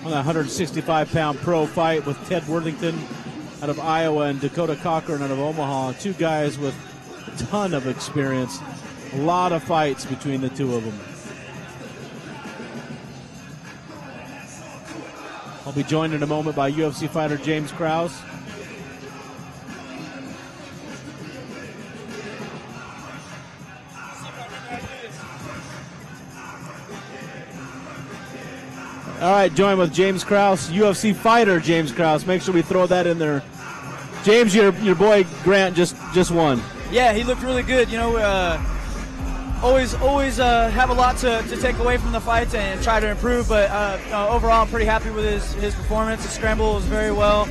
on that 165-pound pro fight with Ted Worthington out of Iowa and Dakota Cochrane out of Omaha. Two guys with a ton of experience. A lot of fights between the two of them. I'll be joined in a moment by UFC fighter James Krause. All right, joined with James Krause, UFC fighter James Krause. Make sure we throw that in there. James, your boy Grant just won. Yeah, he looked really good. You know, always have a lot to take away from the fights and try to improve. But overall, I'm pretty happy with his performance. His scramble was very well.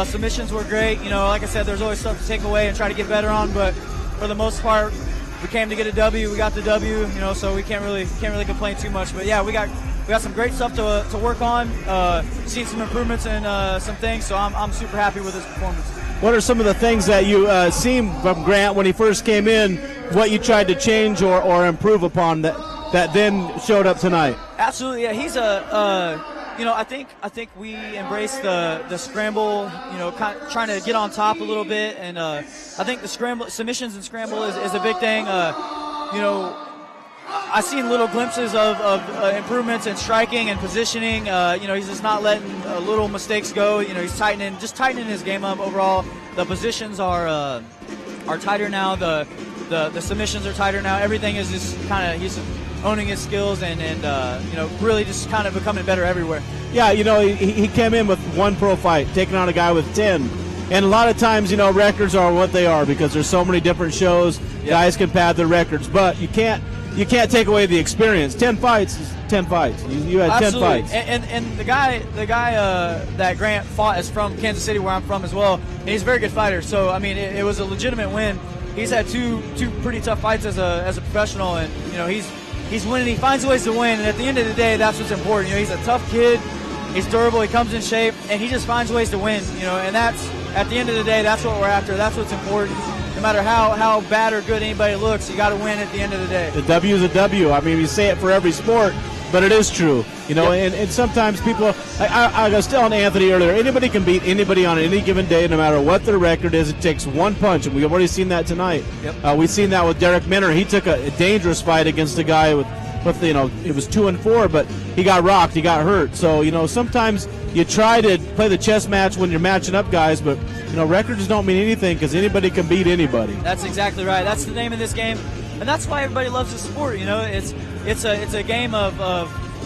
Submissions were great. You know, like I said, there's always stuff to take away and try to get better on. But for the most part, we came to get a W. We got the W. You know, so we can't really complain too much. But yeah, we got some great stuff to work on. Seen some improvements in some things. So I'm super happy with his performance. What are some of the things that you seen from Grant when he first came in, what you tried to change or improve upon that then showed up tonight? Absolutely, yeah. He's I think we embrace the scramble, you know, trying to get on top a little bit, and I think the submissions and scramble is a big thing. You know, I've seen little glimpses of improvements in striking and positioning. You know, he's just not letting little mistakes go. You know, he's tightening his game up overall. The positions are tighter now. The submissions are tighter now. Everything is just kind of, he's owning his skills and you know, really just kind of becoming better everywhere. Yeah, you know, he came in with one pro fight, taking on a guy with 10. And a lot of times, you know, records are what they are because there's so many different shows. Yep. Guys can pad their records, but you can't take away the experience. 10 fights is 10 fights. You had Absolutely. 10 fights. And the guy that Grant fought is from Kansas City, where I'm from as well. And he's a very good fighter. So I mean, it was a legitimate win. He's had two pretty tough fights as a professional, and you know, he's winning. He finds ways to win, and at the end of the day, that's what's important. You know, he's a tough kid. He's durable. He comes in shape, and he just finds ways to win. You know, and that's, at the end of the day, that's what we're after. That's what's important. No matter how bad or good anybody looks, you got to win at the end of the day. The W is a W. I mean, we say it for every sport, but it is true. You know, yep. and sometimes people, I was telling Anthony earlier, anybody can beat anybody on any given day, no matter what their record is. It takes one punch, and we've already seen that tonight. Yep. We've seen that with Derek Minner. He took a dangerous fight against a guy with you know, it was 2-4, but he got rocked, he got hurt. So, you know, sometimes you try to play the chess match when you're matching up guys, but, you know, records don't mean anything because anybody can beat anybody. That's exactly right. That's the name of this game, and that's why everybody loves the sport. You know, it's a game of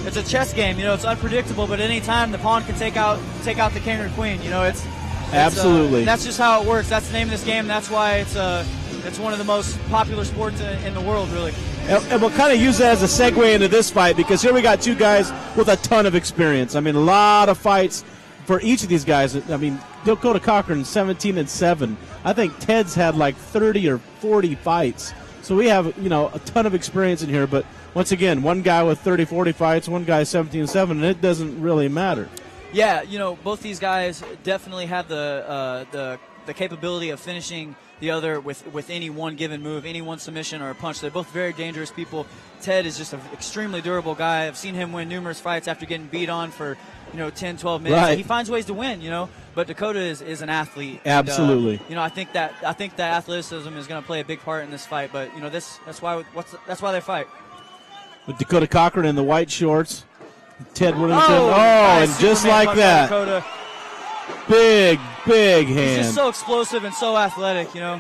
it's a chess game. You know, it's unpredictable, but at any time the pawn can take out the king or queen. You know, it's absolutely. That's just how it works. That's the name of this game. And that's why it's one of the most popular sports in the world, really. And we'll kind of use that as a segue into this fight because here we got two guys with a ton of experience. I mean, a lot of fights for each of these guys. I mean, Dakota Cochrane, 17-7. I think Ted's had like 30 or 40 fights. So we have, you know, a ton of experience in here. But once again, one guy with 30, 40 fights, one guy 17-7, and it doesn't really matter. Yeah, you know, both these guys definitely have the capability of finishing the other with any one given move, any one submission or a punch. They're both very dangerous people. Ted is just an extremely durable guy. I've seen him win numerous fights after getting beat on for, you know, 10, 12 minutes. Right. He finds ways to win, you know. But Dakota is an athlete. Absolutely. And, you know, I think that athleticism is going to play a big part in this fight. But you know, that's why they fight. With Dakota Cochrane in the white shorts, Ted Worthington. Nice, and just like that. Dakota. Big hand. He's just so explosive and so athletic, you know.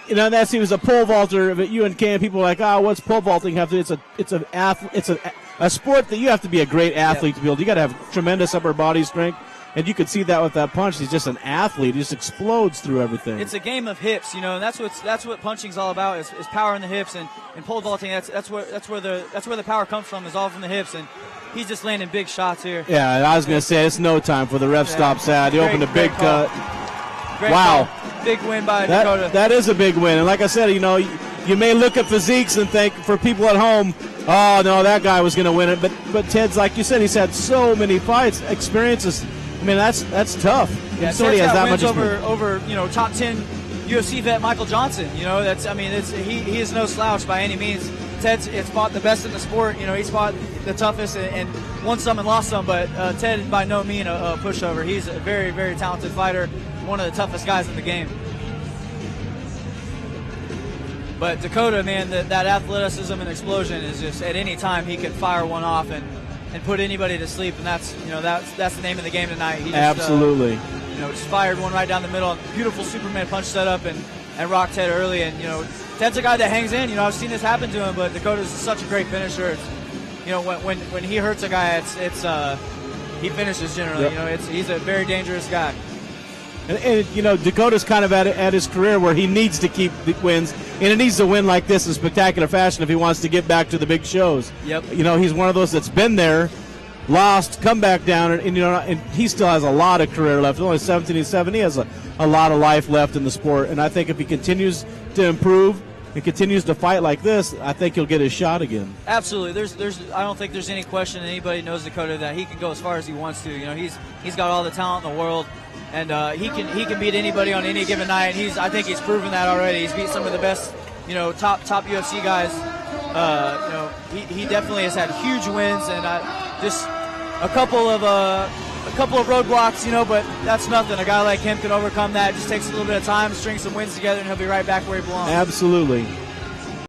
You know, he was a pole vaulter at UNK, and people are like, what's pole vaulting have to do? It's a sport that you have to be a great athlete to be able to. You got to have tremendous upper body strength, and you could see that with that punch. He's just an athlete. He just explodes through everything. It's a game of hips, you know, and that's what punching's all about is power in the hips, and pole vaulting. That's where the power comes from, is all from the hips, and he's just landing big shots here. Yeah, I was going to say, it's no time for the ref stops that. He opened a big cut. Great wow. Call. Big win by Dakota. That is a big win. And like I said, you know, you may look at physiques and think, for people at home, oh, no, that guy was going to win it. But Ted's, like you said, he's had so many fights, experiences. I mean, that's tough. Yeah, somebody has that much over you know, top 10 UFC vet Michael Johnson. You know, he is no slouch by any means. Ted's fought the best in the sport. You know, he's fought the toughest and won some and lost some. But Ted, by no means a pushover. He's a very, very talented fighter, one of the toughest guys in the game. But Dakota, man, that athleticism and explosion is just at any time he can fire one off and put anybody to sleep, and that's the name of the game tonight. He just, absolutely. Just fired one right down the middle. Beautiful Superman punch setup and rocked Ted early. And Ted's a guy that hangs in. I've seen this happen to him, but Dakota's such a great finisher. It's, when he hurts a guy, it's he finishes generally. Yep. He's a very dangerous guy. And Dakota's kind of at his career where he needs to keep the wins, and he needs to win like this in spectacular fashion if he wants to get back to the big shows. Yep. He's one of those that's been there, lost, come back down, and he still has a lot of career left. He's only 17 and 7. He has a lot of life left in the sport, and I think if he continues to improve and continues to fight like this, I think he'll get his shot again. Absolutely. I don't think there's any question anybody knows Dakota that he can go as far as he wants to. He's got all the talent in the world. And he can beat anybody on any given night. I think he's proven that already. He's beat some of the best, top UFC guys. He definitely has had huge wins, and just a couple of roadblocks, but that's nothing. A guy like him can overcome that. It just takes a little bit of time, string some wins together, and he'll be right back where he belongs. Absolutely.